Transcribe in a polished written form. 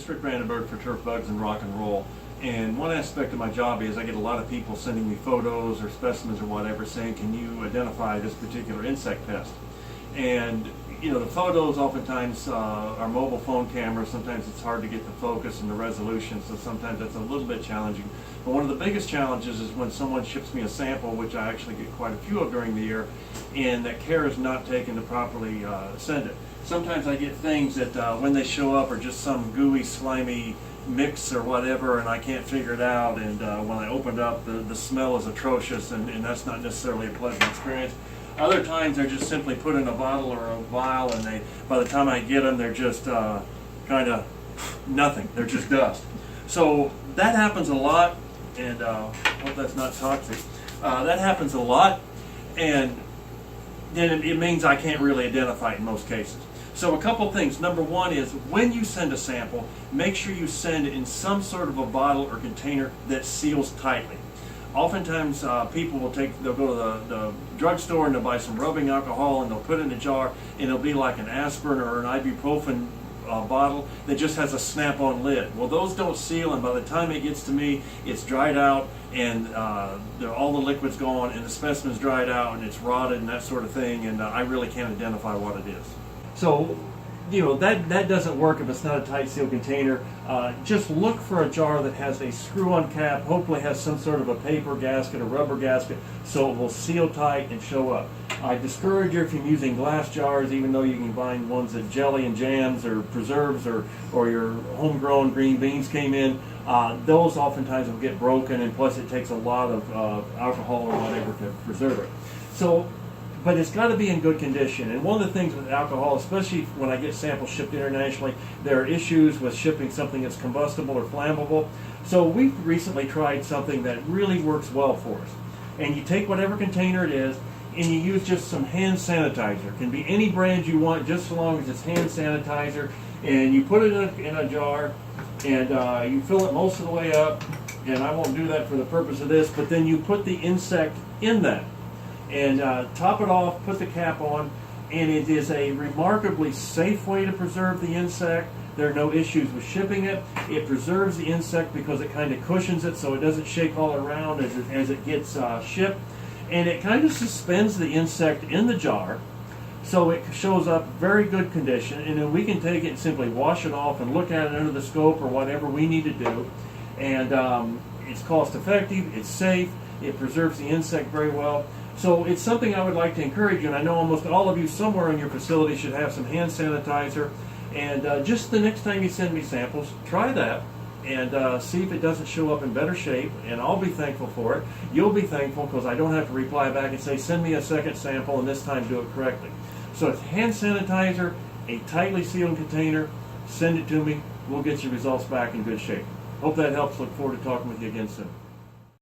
Rick Vandenberg for Turf Bugs and Rock and Roll. And one aspect of my job is I get a lot of people sending me photos or specimens or whatever saying, can you identify this particular insect pest? And you know, the photos oftentimes are mobile phone cameras. Sometimes it's hard to get the focus and the resolution, so sometimes that's a little bit challenging. But one of the biggest challenges is when someone ships me a sample, which I actually get quite a few of during the year, and that care is not taken to properly send it. Sometimes I get things that when they show up are just some gooey, slimy mix or whatever, and I can't figure it out, and when I opened up, the smell is atrocious, and that's not necessarily a pleasant experience. Other times they're just simply put in a bottle or a vial, and by the time I get them, they're just kind of nothing. They're just dust. So that happens a lot, and hope that's not toxic. That happens a lot, and then it means I can't really identify it in most cases. So a couple things. Number one is when you send a sample, make sure you send it in some sort of a bottle or container that seals tightly. Oftentimes people they'll go to the drugstore and they'll buy some rubbing alcohol and they'll put it in a jar, and it'll be like an aspirin or an ibuprofen bottle that just has a snap-on lid. Well, those don't seal, and by the time it gets to me, it's dried out, and all the liquid's gone, and the specimen's dried out, and it's rotted and that sort of thing, and I really can't identify what it is. So, you know, that doesn't work if it's not a tight sealed container. Just look for a jar that has a screw-on cap, hopefully has some sort of a paper gasket or rubber gasket, so it will seal tight and show up. I discourage you from using glass jars, even though you can find ones that jelly and jams or preserves or your homegrown green beans came in. Those oftentimes will get broken, and plus it takes a lot of alcohol or whatever to preserve it. But it's got to be in good condition. And one of the things with alcohol, especially when I get samples shipped internationally, there are issues with shipping something that's combustible or flammable. So we've recently tried something that really works well for us. And you take whatever container it is, and you use just some hand sanitizer. It can be any brand you want, just so long as it's hand sanitizer. And you put it in a jar, and you fill it most of the way up. And I won't do that for the purpose of this, but then you put the insect in that. And top it off, put the cap on, and it is a remarkably safe way to preserve the insect. There are no issues with shipping it. It preserves the insect because it kind of cushions it so it doesn't shake all around as it gets shipped. And it kind of suspends the insect in the jar so it shows up very good condition, and then we can take it and simply wash it off and look at it under the scope or whatever we need to do. And it's cost effective, it's safe, it preserves the insect very well. So it's something I would like to encourage you, and I know almost all of you somewhere in your facility should have some hand sanitizer. And just the next time you send me samples, try that and see if it doesn't show up in better shape, and I'll be thankful for it. You'll be thankful because I don't have to reply back and say, send me a second sample and this time do it correctly. So it's hand sanitizer, a tightly sealed container, send it to me. We'll get your results back in good shape. Hope that helps. Look forward to talking with you again soon.